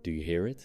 Do you hear it?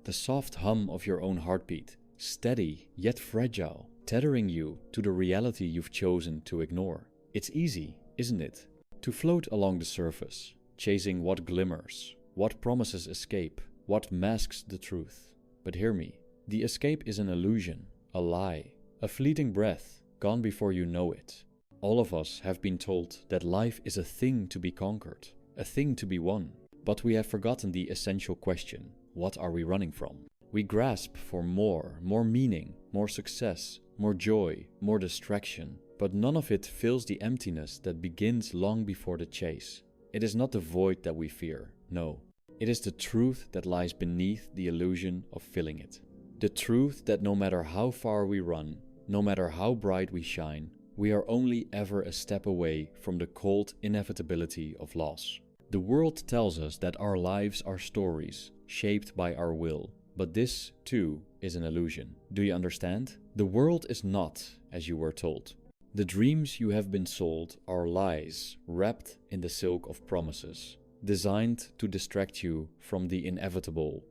The soft hum of your own heartbeat, steady yet fragile, tethering you to the reality you've chosen to ignore. It's easy, isn't it, to float along the surface, chasing what glimmers, what promises escape, what masks the truth. But hear me, the escape is an illusion, a lie, a fleeting breath, gone before you know it. All of us have been told that life is a thing to be conquered, a thing to be won. But we have forgotten the essential question: what are we running from? We grasp for more meaning, more success, more joy, more distraction, but none of it fills the emptiness that begins long before the chase. It is not the void that we fear, no. It is the truth that lies beneath the illusion of filling it. The truth that no matter how far we run, no matter how bright we shine, we are only ever a step away from the cold inevitability of loss. The world tells us that our lives are stories, shaped by our will, but this, too, is an illusion. Do you understand? The world is not as you were told. The dreams you have been sold are lies wrapped in the silk of promises, designed to distract you from the inevitable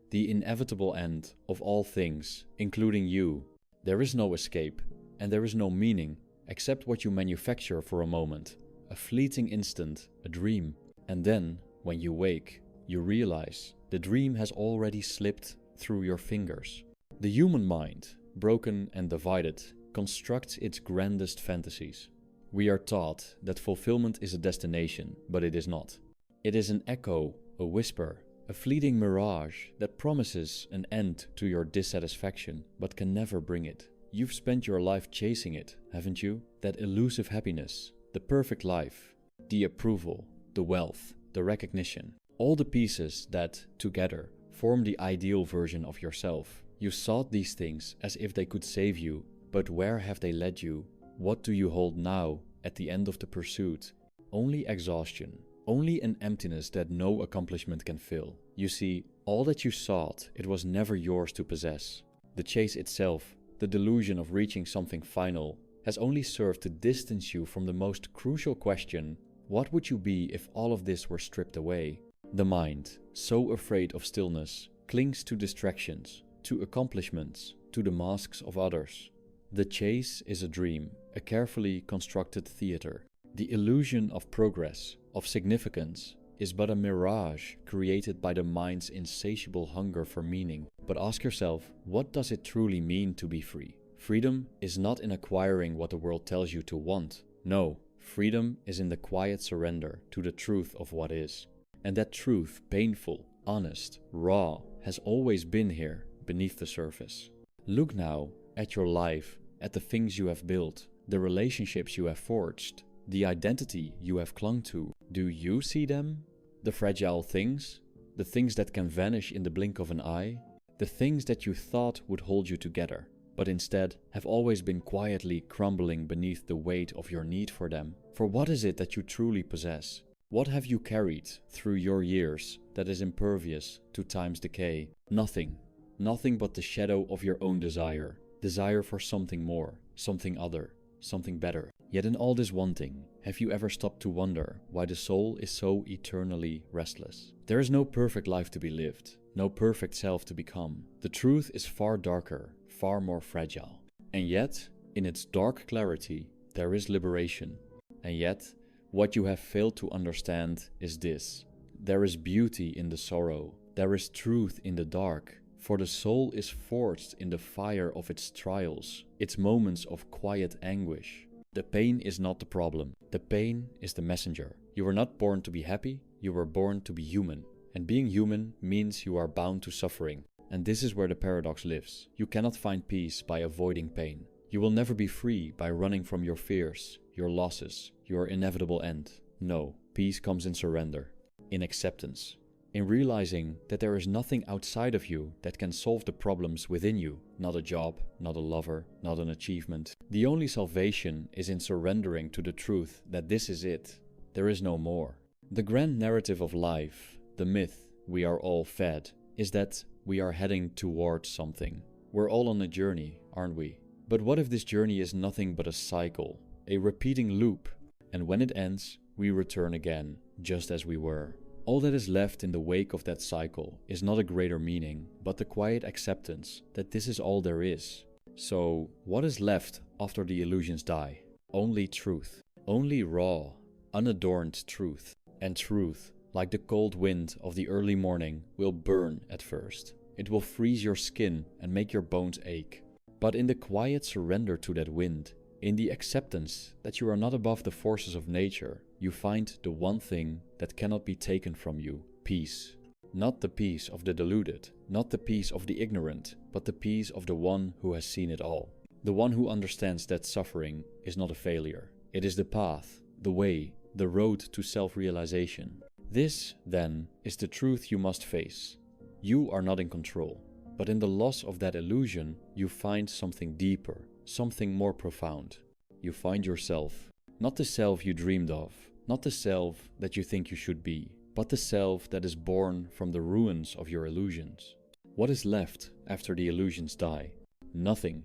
end of all things, including you. There is no escape, and there is no meaning except what you manufacture for a moment, a fleeting instant, a dream. And then, when you wake, you realize the dream has already slipped through your fingers. The human mind, broken and divided, constructs its grandest fantasies. We are taught that fulfillment is a destination, but it is not. It is an echo, a whisper, a fleeting mirage that promises an end to your dissatisfaction, but can never bring it. You've spent your life chasing it, haven't you? That elusive happiness, the perfect life, the approval, the wealth, the recognition, all the pieces that, together, form the ideal version of yourself. You sought these things as if they could save you, but where have they led you? What do you hold now, at the end of the pursuit? Only exhaustion, only an emptiness that no accomplishment can fill. You see, all that you sought, it was never yours to possess. The chase itself, the delusion of reaching something final, has only served to distance you from the most crucial question: what would you be if all of this were stripped away? The mind, so afraid of stillness, clings to distractions, to accomplishments, to the masks of others. The chase is a dream, a carefully constructed theater. The illusion of progress, of significance, is but a mirage created by the mind's insatiable hunger for meaning. But ask yourself, what does it truly mean to be free? Freedom is not in acquiring what the world tells you to want. No, freedom is in the quiet surrender to the truth of what is. And that truth, painful, honest, raw, has always been here, beneath the surface. Look now at your life, at the things you have built, the relationships you have forged, the identity you have clung to. Do you see them? The fragile things? The things that can vanish in the blink of an eye? The things that you thought would hold you together, but instead have always been quietly crumbling beneath the weight of your need for them. For what is it that you truly possess? What have you carried through your years that is impervious to time's decay? Nothing. Nothing but the shadow of your own desire. Desire for something more, something other, something better. Yet in all this wanting, have you ever stopped to wonder why the soul is so eternally restless? There is no perfect life to be lived, no perfect self to become. The truth is far darker, far more fragile. And yet, in its dark clarity, there is liberation. And yet, what you have failed to understand is this: there is beauty in the sorrow, there is truth in the dark, for the soul is forged in the fire of its trials, its moments of quiet anguish. The pain is not the problem, the pain is the messenger. You were not born to be happy, you were born to be human. And being human means you are bound to suffering. And this is where the paradox lives. You cannot find peace by avoiding pain. You will never be free by running from your fears, your losses, your inevitable end. No, peace comes in surrender, in acceptance, in realizing that there is nothing outside of you that can solve the problems within you. Not a job, not a lover, not an achievement. The only salvation is in surrendering to the truth that this is it. There is no more. The grand narrative of life, the myth we are all fed, is that we are heading towards something. We're all on a journey, aren't we? But what if this journey is nothing but a cycle, a repeating loop, and when it ends, we return again, just as we were? All that is left in the wake of that cycle is not a greater meaning, but the quiet acceptance that this is all there is. So, what is left after the illusions die? Only truth. Only raw, unadorned truth. And truth, like the cold wind of the early morning, will burn at first. It will freeze your skin and make your bones ache. But in the quiet surrender to that wind, in the acceptance that you are not above the forces of nature, you find the one thing that cannot be taken from you, peace. Not the peace of the deluded, not the peace of the ignorant, but the peace of the one who has seen it all. The one who understands that suffering is not a failure. It is the path, the way, the road to self-realization. This, then, is the truth you must face. You are not in control, but in the loss of that illusion, you find something deeper, something more profound. You find yourself, not the self you dreamed of, not the self that you think you should be, but the self that is born from the ruins of your illusions. What is left after the illusions die? Nothing,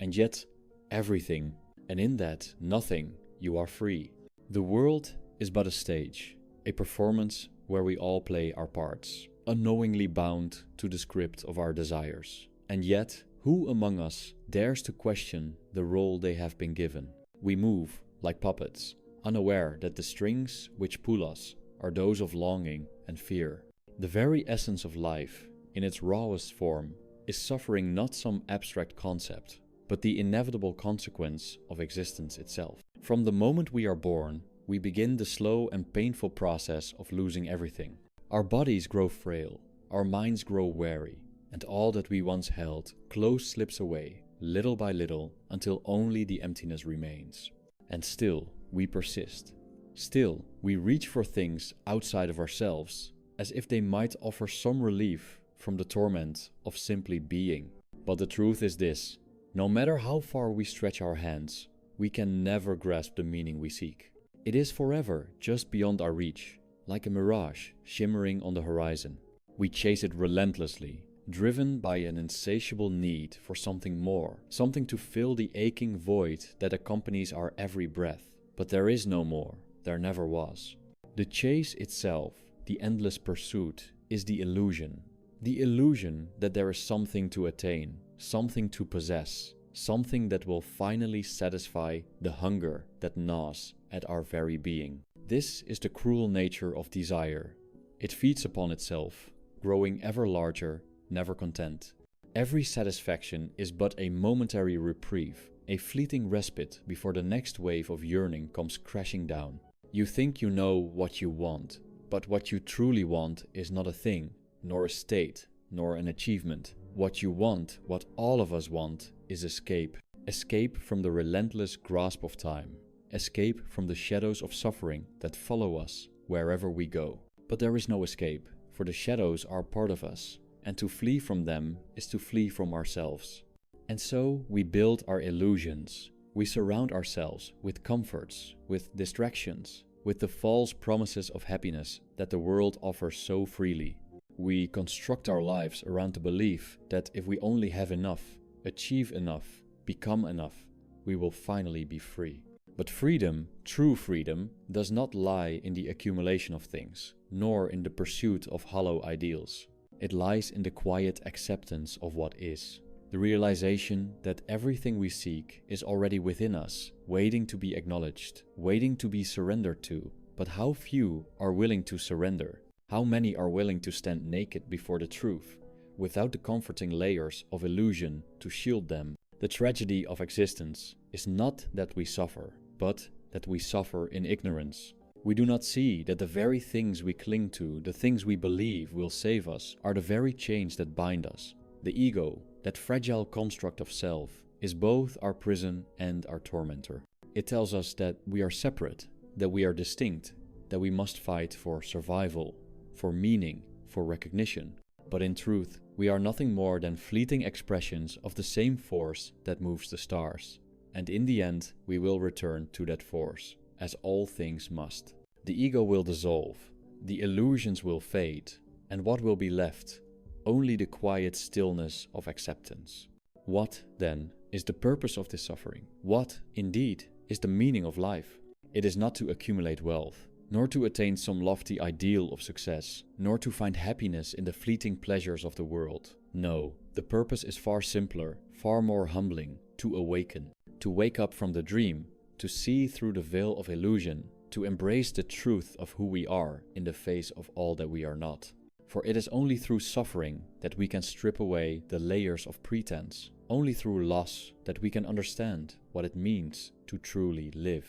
and yet everything, and in that nothing you are free. The world is but a stage, a performance where we all play our parts, unknowingly bound to the script of our desires. And yet, who among us dares to question the role they have been given? We move like puppets, unaware that the strings which pull us are those of longing and fear. The very essence of life, in its rawest form, is suffering not some abstract concept, but the inevitable consequence of existence itself. From the moment we are born, we begin the slow and painful process of losing everything. Our bodies grow frail, our minds grow weary, and all that we once held close slips away, little by little, until only the emptiness remains. And still, we persist. Still, we reach for things outside of ourselves, as if they might offer some relief from the torment of simply being. But the truth is this: no matter how far we stretch our hands, we can never grasp the meaning we seek. It is forever just beyond our reach, like a mirage shimmering on the horizon. We chase it relentlessly, driven by an insatiable need for something more, something to fill the aching void that accompanies our every breath. But there is no more, there never was. The chase itself, the endless pursuit, is the illusion that there is something to attain, something to possess, something that will finally satisfy the hunger that gnaws at our very being. This is the cruel nature of desire. It feeds upon itself, growing ever larger, never content. Every satisfaction is but a momentary reprieve, a fleeting respite before the next wave of yearning comes crashing down. You think you know what you want, but what you truly want is not a thing, nor a state, nor an achievement. What you want, what all of us want, is escape. Escape from the relentless grasp of time. Escape from the shadows of suffering that follow us wherever we go. But there is no escape, for the shadows are part of us, and to flee from them is to flee from ourselves. And so we build our illusions. We surround ourselves with comforts, with distractions, with the false promises of happiness that the world offers so freely. We construct our lives around the belief that if we only have enough, achieve enough, become enough, we will finally be free. But freedom, true freedom, does not lie in the accumulation of things, nor in the pursuit of hollow ideals. It lies in the quiet acceptance of what is. The realization that everything we seek is already within us, waiting to be acknowledged, waiting to be surrendered to. But how few are willing to surrender? How many are willing to stand naked before the truth, without the comforting layers of illusion to shield them? The tragedy of existence is not that we suffer, but that we suffer in ignorance. We do not see that the very things we cling to, the things we believe will save us, are the very chains that bind us. The ego, that fragile construct of self, is both our prison and our tormentor. It tells us that we are separate, that we are distinct, that we must fight for survival, for meaning, for recognition. But in truth, we are nothing more than fleeting expressions of the same force that moves the stars. And in the end, we will return to that force, as all things must. The ego will dissolve, the illusions will fade, and what will be left? Only the quiet stillness of acceptance. What, then, is the purpose of this suffering? What, indeed, is the meaning of life? It is not to accumulate wealth, nor to attain some lofty ideal of success, nor to find happiness in the fleeting pleasures of the world. No, the purpose is far simpler, far more humbling: to awaken, to wake up from the dream, to see through the veil of illusion, to embrace the truth of who we are in the face of all that we are not. For it is only through suffering that we can strip away the layers of pretense, only through loss that we can understand what it means to truly live.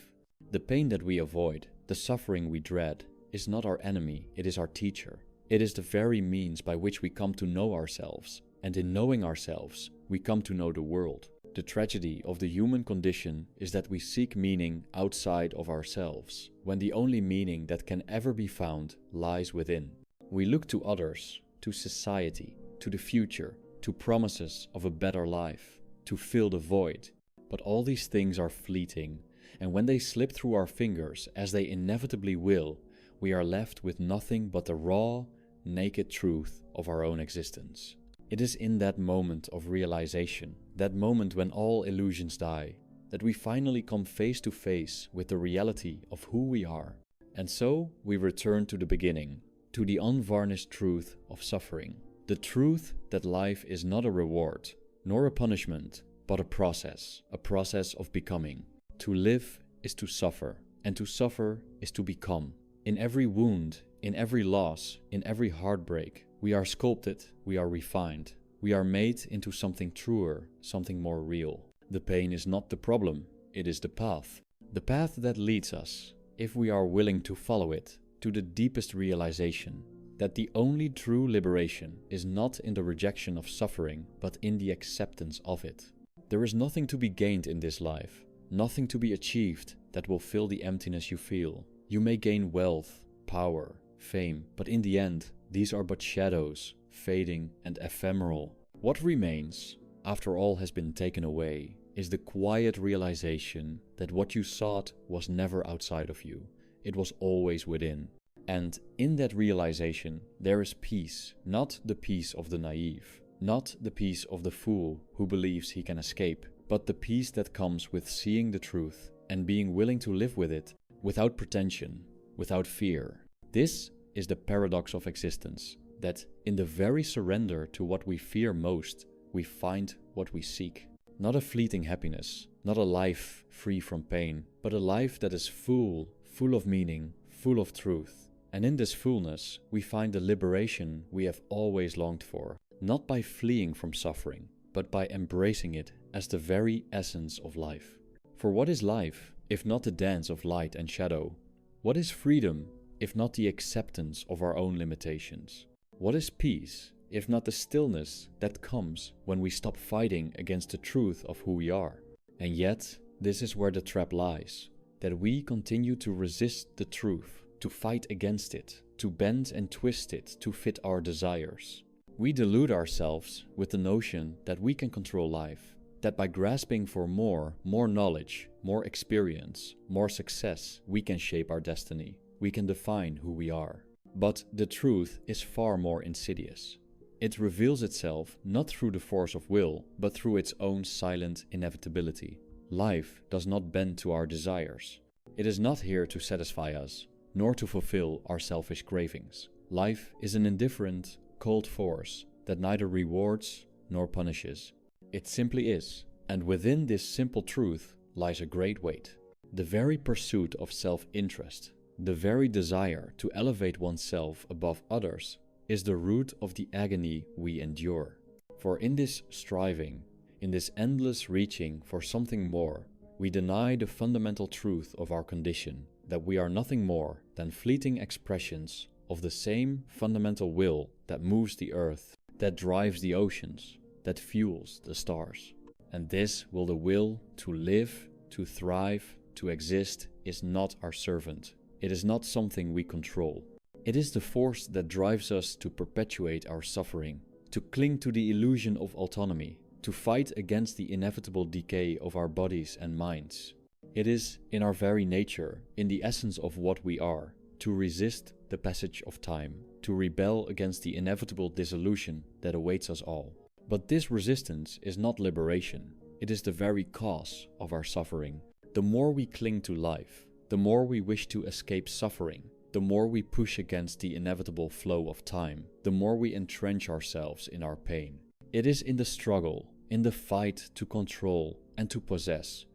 The pain that we avoid, the suffering we dread, is not our enemy, it is our teacher. It is the very means by which we come to know ourselves, and in knowing ourselves, we come to know the world. The tragedy of the human condition is that we seek meaning outside of ourselves, when the only meaning that can ever be found lies within. We look to others, to society, to the future, to promises of a better life, to fill the void. But all these things are fleeting, and when they slip through our fingers, as they inevitably will, we are left with nothing but the raw, naked truth of our own existence. It is in that moment of realization, that moment when all illusions die, that we finally come face to face with the reality of who we are. And so we return to the beginning, to the unvarnished truth of suffering. The truth that life is not a reward, nor a punishment, but a process of becoming. To live is to suffer, and to suffer is to become. In every wound, in every loss, in every heartbreak, we are sculpted, we are refined, we are made into something truer, something more real. The pain is not the problem, it is the path. The path that leads us, if we are willing to follow it, to the deepest realization that the only true liberation is not in the rejection of suffering, but in the acceptance of it. There is nothing to be gained in this life, nothing to be achieved that will fill the emptiness you feel. You may gain wealth, power, fame, but in the end, these are but shadows, fading and ephemeral. What remains, after all has been taken away, is the quiet realization that what you sought was never outside of you. It was always within. And in that realization, there is peace, not the peace of the naive, not the peace of the fool who believes he can escape, but the peace that comes with seeing the truth and being willing to live with it without pretension, without fear. This is the paradox of existence, that in the very surrender to what we fear most, we find what we seek. Not a fleeting happiness, not a life free from pain, but a life that is full of meaning, full of truth. And in this fullness, we find the liberation we have always longed for, not by fleeing from suffering, but by embracing it as the very essence of life. For what is life, if not the dance of light and shadow? What is freedom, if not the acceptance of our own limitations? What is peace, if not the stillness that comes when we stop fighting against the truth of who we are? And yet, this is where the trap lies, that we continue to resist the truth, to fight against it, to bend and twist it to fit our desires. We delude ourselves with the notion that we can control life, that by grasping for more knowledge, more experience, more success, we can shape our destiny. We can define who we are. But the truth is far more insidious. It reveals itself not through the force of will, but through its own silent inevitability. Life does not bend to our desires. It is not here to satisfy us, nor to fulfill our selfish cravings. Life is an indifferent, cold force that neither rewards nor punishes. It simply is, and within this simple truth lies a great weight. The very pursuit of self-interest, the very desire to elevate oneself above others, is the root of the agony we endure. For in this striving, in this endless reaching for something more, we deny the fundamental truth of our condition, that we are nothing more than fleeting expressions of the same fundamental will that moves the earth, that drives the oceans, that fuels the stars. And this will, the will to live, to thrive, to exist, is not our servant. It is not something we control. It is the force that drives us to perpetuate our suffering, to cling to the illusion of autonomy, to fight against the inevitable decay of our bodies and minds. It is in our very nature, in the essence of what we are, to resist the passage of time, to rebel against the inevitable dissolution that awaits us all. But this resistance is not liberation. It is the very cause of our suffering. The more we cling to life, the more we wish to escape suffering, the more we push against the inevitable flow of time, the more we entrench ourselves in our pain. It is in the struggle, in the fight to control and to possess,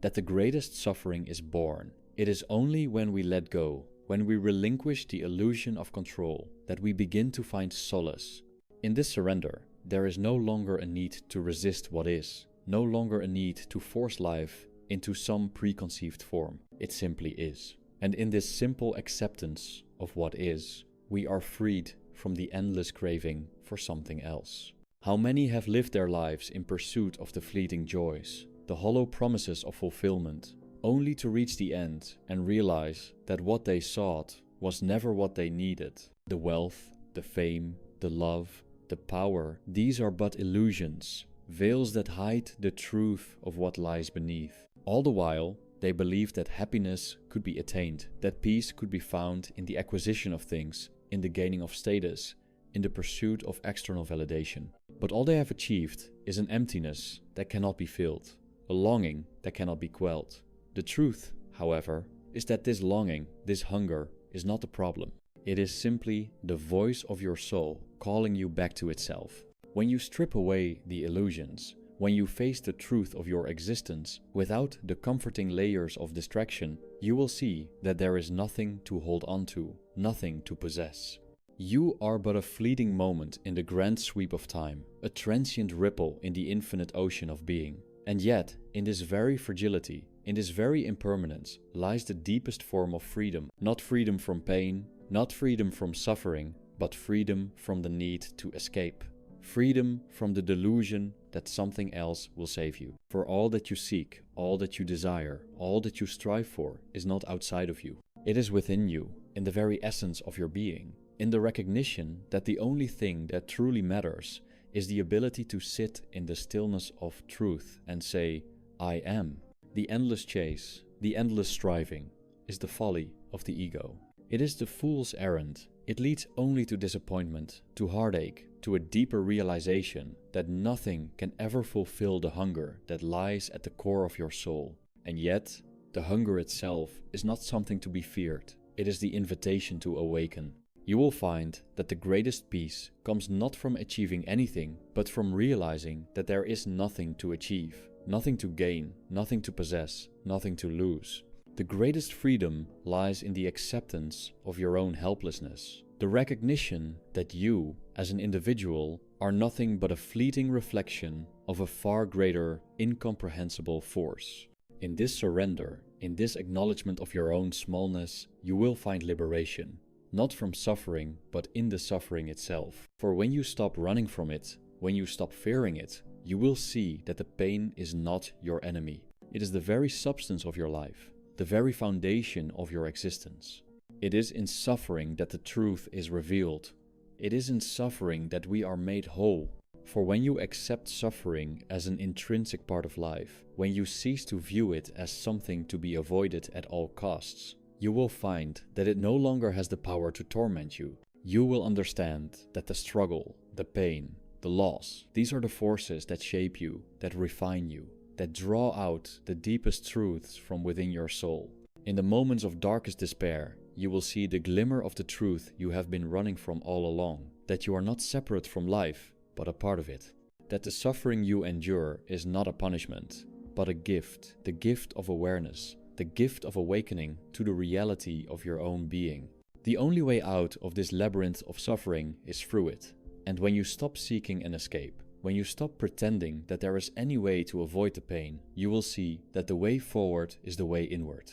that the greatest suffering is born. It is only when we let go, when we relinquish the illusion of control, that we begin to find solace. In this surrender, there is no longer a need to resist what is, no longer a need to force life into some preconceived form. It simply is. And in this simple acceptance of what is, we are freed from the endless craving for something else. How many have lived their lives in pursuit of the fleeting joys, the hollow promises of fulfillment, only to reach the end and realize that what they sought was never what they needed. The wealth, the fame, the love, the power, these are but illusions, veils that hide the truth of what lies beneath. All the while, they believed that happiness could be attained, that peace could be found in the acquisition of things, in the gaining of status, in the pursuit of external validation. But all they have achieved is an emptiness that cannot be filled, a longing that cannot be quelled. The truth, however, is that this longing, this hunger, is not the problem. It is simply the voice of your soul calling you back to itself. When you strip away the illusions, when you face the truth of your existence without the comforting layers of distraction, you will see that there is nothing to hold on to, nothing to possess. You are but a fleeting moment in the grand sweep of time, a transient ripple in the infinite ocean of being. And yet, in this very fragility, in this very impermanence, lies the deepest form of freedom. Not freedom from pain, not freedom from suffering, but freedom from the need to escape. Freedom from the delusion that something else will save you. For all that you seek, all that you desire, all that you strive for is not outside of you. It is within you, in the very essence of your being, in the recognition that the only thing that truly matters is the ability to sit in the stillness of truth and say, I am. The endless chase, the endless striving, is the folly of the ego. It is the fool's errand. It leads only to disappointment, to heartache, to a deeper realization that nothing can ever fulfill the hunger that lies at the core of your soul. And yet, the hunger itself is not something to be feared. It is the invitation to awaken. You will find that the greatest peace comes not from achieving anything, but from realizing that there is nothing to achieve, nothing to gain, nothing to possess, nothing to lose. The greatest freedom lies in the acceptance of your own helplessness, the recognition that you, as an individual, are nothing but a fleeting reflection of a far greater, incomprehensible force. In this surrender, in this acknowledgement of your own smallness, you will find liberation, not from suffering, but in the suffering itself. For when you stop running from it, when you stop fearing it, you will see that the pain is not your enemy. It is the very substance of your life, the very foundation of your existence. It is in suffering that the truth is revealed. It is in suffering that we are made whole. For when you accept suffering as an intrinsic part of life, when you cease to view it as something to be avoided at all costs, you will find that it no longer has the power to torment you. You will understand that the struggle, the pain, the loss, these are the forces that shape you, that refine you, that draw out the deepest truths from within your soul. In the moments of darkest despair, you will see the glimmer of the truth you have been running from all along, that you are not separate from life, but a part of it. That the suffering you endure is not a punishment, but a gift, the gift of awareness, the gift of awakening to the reality of your own being. The only way out of this labyrinth of suffering is through it. And when you stop seeking an escape, when you stop pretending that there is any way to avoid the pain, you will see that the way forward is the way inward.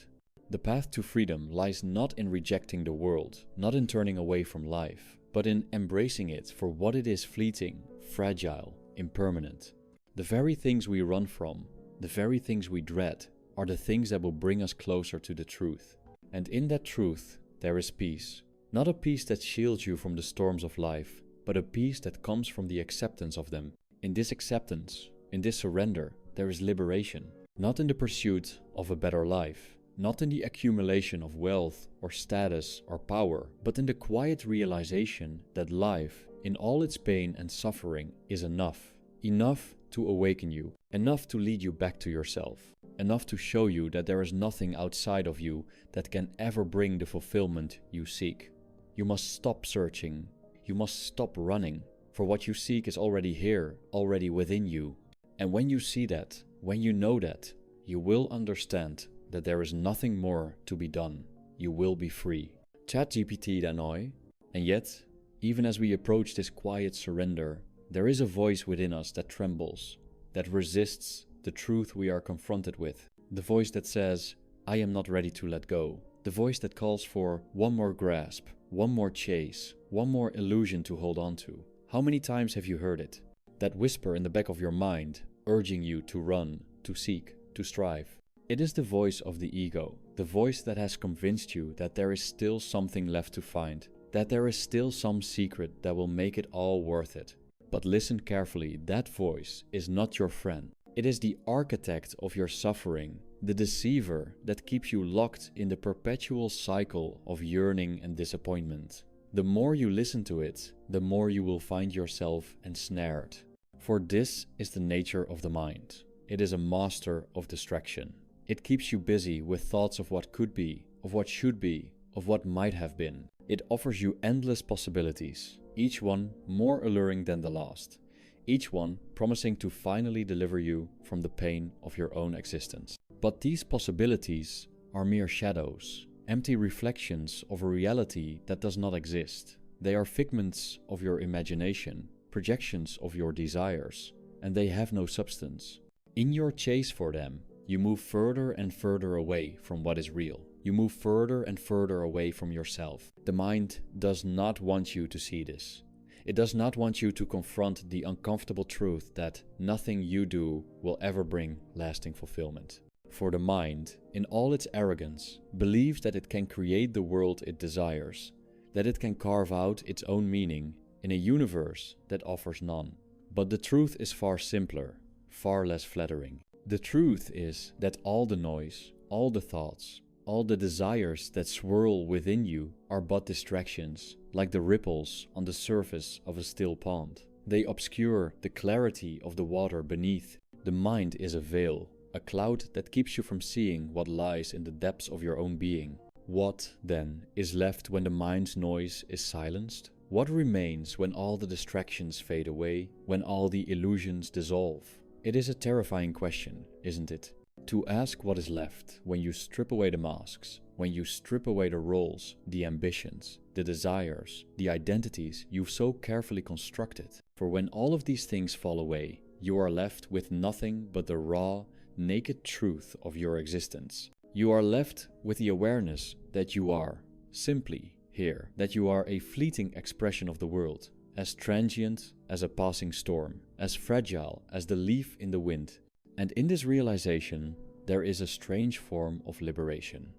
The path to freedom lies not in rejecting the world, not in turning away from life, but in embracing it for what it is: fleeting, fragile, impermanent. The very things we run from, the very things we dread, are the things that will bring us closer to the truth. And in that truth, there is peace. Not a peace that shields you from the storms of life, but a peace that comes from the acceptance of them. In this acceptance, in this surrender, there is liberation. Not in the pursuit of a better life, not in the accumulation of wealth or status or power, but in the quiet realization that life, in all its pain and suffering, is enough. Enough to awaken you, enough to lead you back to yourself. enough to show you that there is nothing outside of you that can ever bring the fulfillment you seek. You must stop searching. You must stop running, for what you seek is already here, already within you. And when you see that, when you know that, you will understand that there is nothing more to be done. You will be free. ChatGPT dan noi. And yet, even as we approach this quiet surrender, there is a voice within us that trembles, that resists the truth we are confronted with. The voice that says, I am not ready to let go. The voice that calls for one more grasp, one more chase, one more illusion to hold on to. How many times have you heard it? That whisper in the back of your mind, urging you to run, to seek, to strive. It is the voice of the ego, the voice that has convinced you that there is still something left to find, that there is still some secret that will make it all worth it. But listen carefully, that voice is not your friend. It is the architect of your suffering, the deceiver that keeps you locked in the perpetual cycle of yearning and disappointment. The more you listen to it, the more you will find yourself ensnared. For this is the nature of the mind. It is a master of distraction. It keeps you busy with thoughts of what could be, of what should be, of what might have been. It offers you endless possibilities, each one more alluring than the last, each one promising to finally deliver you from the pain of your own existence. But these possibilities are mere shadows, empty reflections of a reality that does not exist. They are figments of your imagination, projections of your desires, and they have no substance. In your chase for them, you move further and further away from what is real. You move further and further away from yourself. The mind does not want you to see this. It does not want you to confront the uncomfortable truth that nothing you do will ever bring lasting fulfillment. For the mind, in all its arrogance, believes that it can create the world it desires, that it can carve out its own meaning in a universe that offers none. But the truth is far simpler, far less flattering. The truth is that all the noise, all the thoughts, all the desires that swirl within you are but distractions, like the ripples on the surface of a still pond. They obscure the clarity of the water beneath. The mind is a veil, a cloud that keeps you from seeing what lies in the depths of your own being. What, then, is left when the mind's noise is silenced? What remains when all the distractions fade away, when all the illusions dissolve? It is a terrifying question, isn't it? To ask what is left when you strip away the masks, when you strip away the roles, the ambitions, the desires, the identities you've so carefully constructed. For when all of these things fall away, you are left with nothing but the raw, naked truth of your existence. You are left with the awareness that you are simply here, that you are a fleeting expression of the world, as transient as a passing storm, as fragile as the leaf in the wind. And in this realization, there is a strange form of liberation.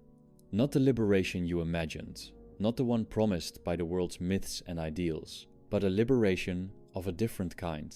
Not the liberation you imagined, not the one promised by the world's myths and ideals, but a liberation of a different kind.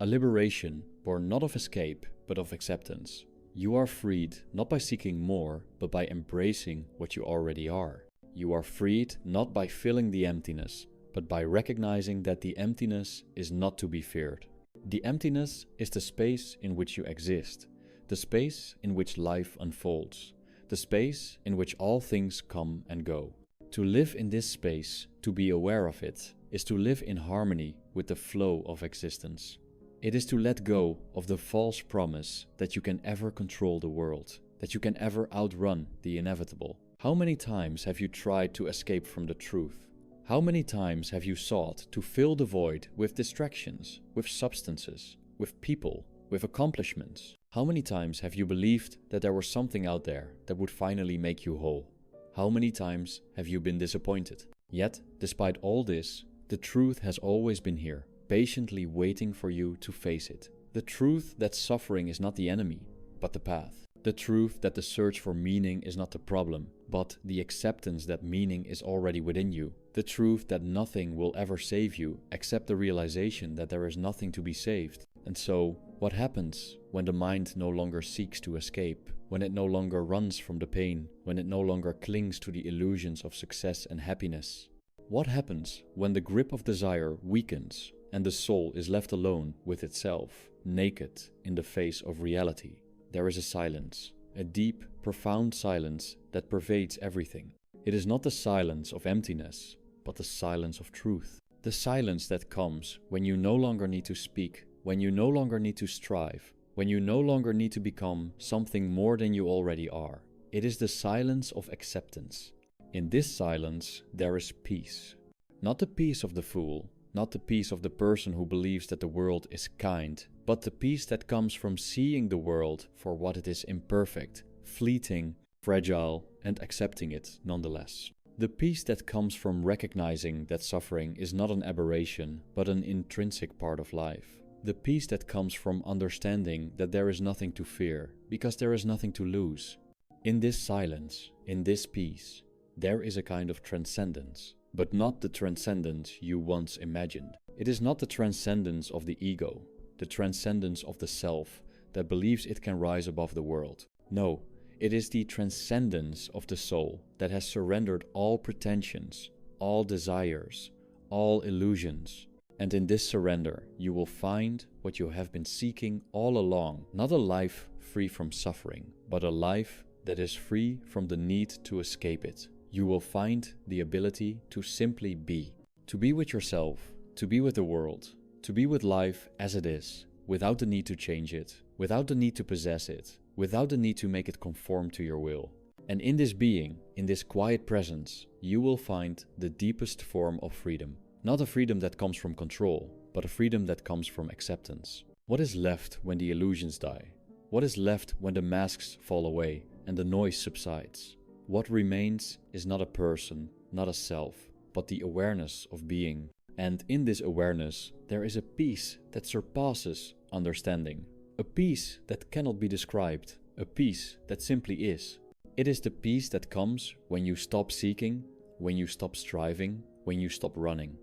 A liberation born not of escape, but of acceptance. You are freed not by seeking more, but by embracing what you already are. You are freed not by filling the emptiness, but by recognizing that the emptiness is not to be feared. The emptiness is the space in which you exist, the space in which life unfolds, the space in which all things come and go. To live in this space, to be aware of it, is to live in harmony with the flow of existence. It is to let go of the false promise that you can ever control the world, that you can ever outrun the inevitable. How many times have you tried to escape from the truth? How many times have you sought to fill the void with distractions, with substances, with people, with accomplishments? How many times have you believed that there was something out there that would finally make you whole? How many times have you been disappointed? Yet, despite all this, the truth has always been here, patiently waiting for you to face it. The truth that suffering is not the enemy, but the path. The truth that the search for meaning is not the problem, but the acceptance that meaning is already within you. The truth that nothing will ever save you except the realization that there is nothing to be saved. And so, what happens when the mind no longer seeks to escape, when it no longer runs from the pain, when it no longer clings to the illusions of success and happiness? What happens when the grip of desire weakens and the soul is left alone with itself, naked in the face of reality? There is a silence, a deep, profound silence that pervades everything. It is not the silence of emptiness, but the silence of truth. The silence that comes when you no longer need to speak, when you no longer need to strive, when you no longer need to become something more than you already are. It is the silence of acceptance. In this silence, there is peace. Not the peace of the fool, not the peace of the person who believes that the world is kind, but the peace that comes from seeing the world for what it is: imperfect, fleeting, fragile, and accepting it nonetheless. The peace that comes from recognizing that suffering is not an aberration, but an intrinsic part of life. The peace that comes from understanding that there is nothing to fear, because there is nothing to lose. In this silence, in this peace, there is a kind of transcendence, but not the transcendence you once imagined. It is not the transcendence of the ego, the transcendence of the self that believes it can rise above the world. No, it is the transcendence of the soul that has surrendered all pretensions, all desires, all illusions. And in this surrender, you will find what you have been seeking all along. Not a life free from suffering, but a life that is free from the need to escape it. You will find the ability to simply be. To be with yourself, to be with the world, to be with life as it is, without the need to change it, without the need to possess it, without the need to make it conform to your will. And in this being, in this quiet presence, you will find the deepest form of freedom. Not a freedom that comes from control, but a freedom that comes from acceptance. What is left when the illusions die? What is left when the masks fall away and the noise subsides? What remains is not a person, not a self, but the awareness of being. And in this awareness, there is a peace that surpasses understanding. A peace that cannot be described, a peace that simply is. It is the peace that comes when you stop seeking, when you stop striving, when you stop running.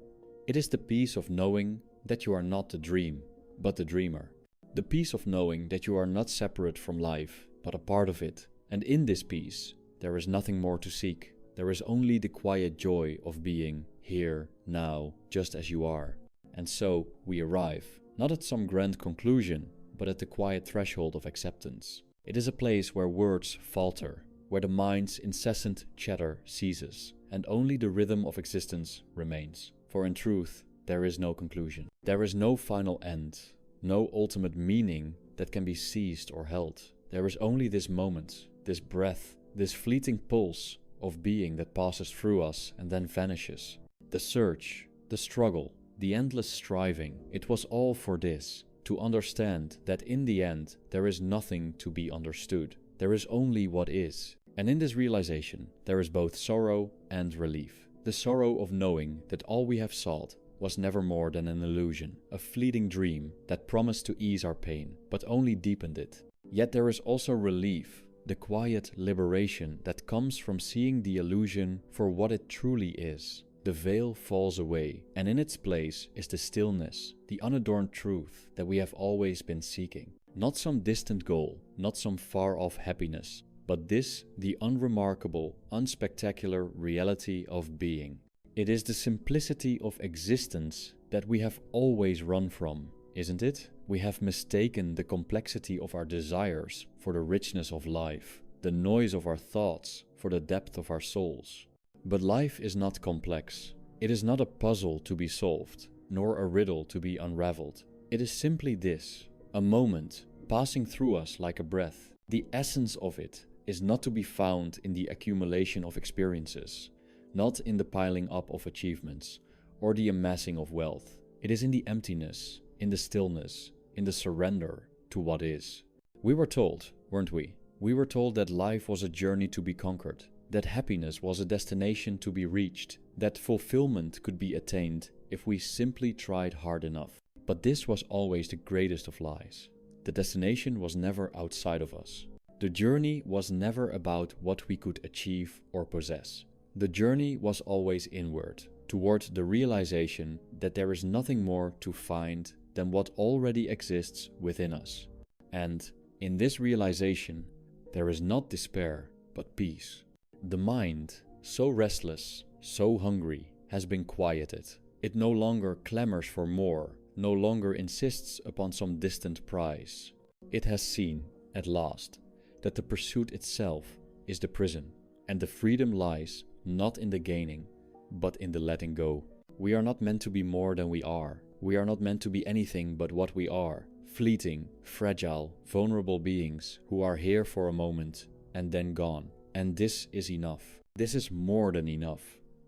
It is the peace of knowing that you are not the dream, but the dreamer. The peace of knowing that you are not separate from life, but a part of it. And in this peace, there is nothing more to seek. There is only the quiet joy of being here, now, just as you are. And so we arrive, not at some grand conclusion, but at the quiet threshold of acceptance. It is a place where words falter, where the mind's incessant chatter ceases, and only the rhythm of existence remains. For in truth, there is no conclusion. There is no final end, no ultimate meaning that can be seized or held. There is only this moment, this breath, this fleeting pulse of being that passes through us and then vanishes. The search, the struggle, the endless striving, it was all for this. To understand that in the end there is nothing to be understood. There is only what is. And in this realization there is both sorrow and relief. The sorrow of knowing that all we have sought was never more than an illusion, a fleeting dream that promised to ease our pain, but only deepened it. Yet there is also relief, the quiet liberation that comes from seeing the illusion for what it truly is. The veil falls away, and in its place is the stillness, the unadorned truth that we have always been seeking. Not some distant goal, not some far-off happiness, but this, the unremarkable, unspectacular reality of being. It is the simplicity of existence that we have always run from, isn't it? We have mistaken the complexity of our desires for the richness of life, the noise of our thoughts for the depth of our souls. But life is not complex. It is not a puzzle to be solved, nor a riddle to be unraveled. It is simply this, a moment passing through us like a breath. The essence of it is not to be found in the accumulation of experiences, not in the piling up of achievements, or the amassing of wealth. It is in the emptiness, in the stillness, in the surrender to what is. We were told, weren't we? We were told that life was a journey to be conquered, that happiness was a destination to be reached, that fulfillment could be attained if we simply tried hard enough. But this was always the greatest of lies. The destination was never outside of us. The journey was never about what we could achieve or possess. The journey was always inward, toward the realization that there is nothing more to find than what already exists within us. And in this realization, there is not despair, but peace. The mind, so restless, so hungry, has been quieted. It no longer clamors for more, no longer insists upon some distant prize. It has seen, at last, that the pursuit itself is the prison, and the freedom lies not in the gaining, but in the letting go. We are not meant to be more than we are. We are not meant to be anything but what we are. Fleeting, fragile, vulnerable beings who are here for a moment and then gone. And this is enough. This is more than enough.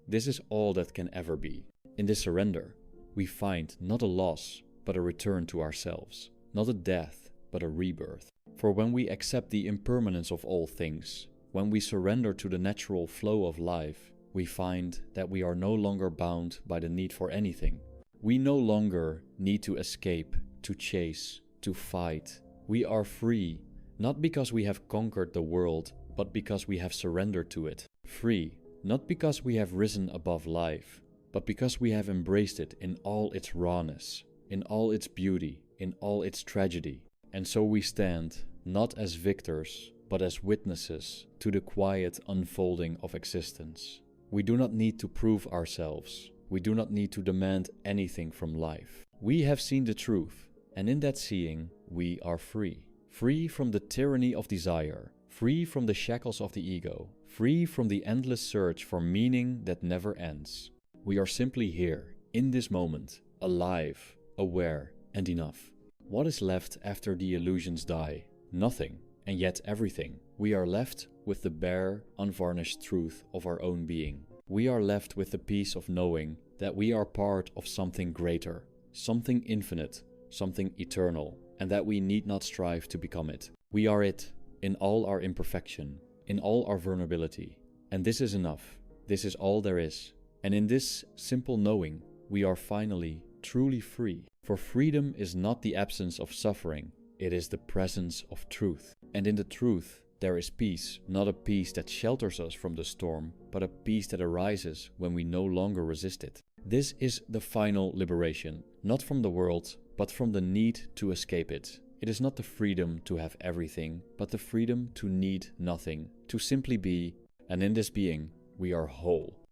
This is all that can ever be. In this surrender, we find not a loss, but a return to ourselves. Not a death, but a rebirth. For when we accept the impermanence of all things, when we surrender to the natural flow of life, we find that we are no longer bound by the need for anything. We no longer need to escape, to chase, to fight. We are free, not because we have conquered the world, but because we have surrendered to it. Free, not because we have risen above life, but because we have embraced it in all its rawness, in all its beauty, in all its tragedy. And so we stand, not as victors, but as witnesses to the quiet unfolding of existence. We do not need to prove ourselves. We do not need to demand anything from life. We have seen the truth, and in that seeing, we are free. Free from the tyranny of desire, free from the shackles of the ego, free from the endless search for meaning that never ends. We are simply here, in this moment, alive, aware, and enough. What is left after the illusions die? Nothing, and yet everything. We are left with the bare, unvarnished truth of our own being. We are left with the peace of knowing that we are part of something greater, something infinite, something eternal, and that we need not strive to become it. We are it, in all our imperfection, in all our vulnerability. And this is enough. This is all there is. And in this simple knowing, we are finally truly free. For freedom is not the absence of suffering, it is the presence of truth. And in the truth, there is peace, not a peace that shelters us from the storm, but a peace that arises when we no longer resist it. This is the final liberation, not from the world, but from the need to escape it. It is not the freedom to have everything, but the freedom to need nothing, to simply be, and in this being, we are whole.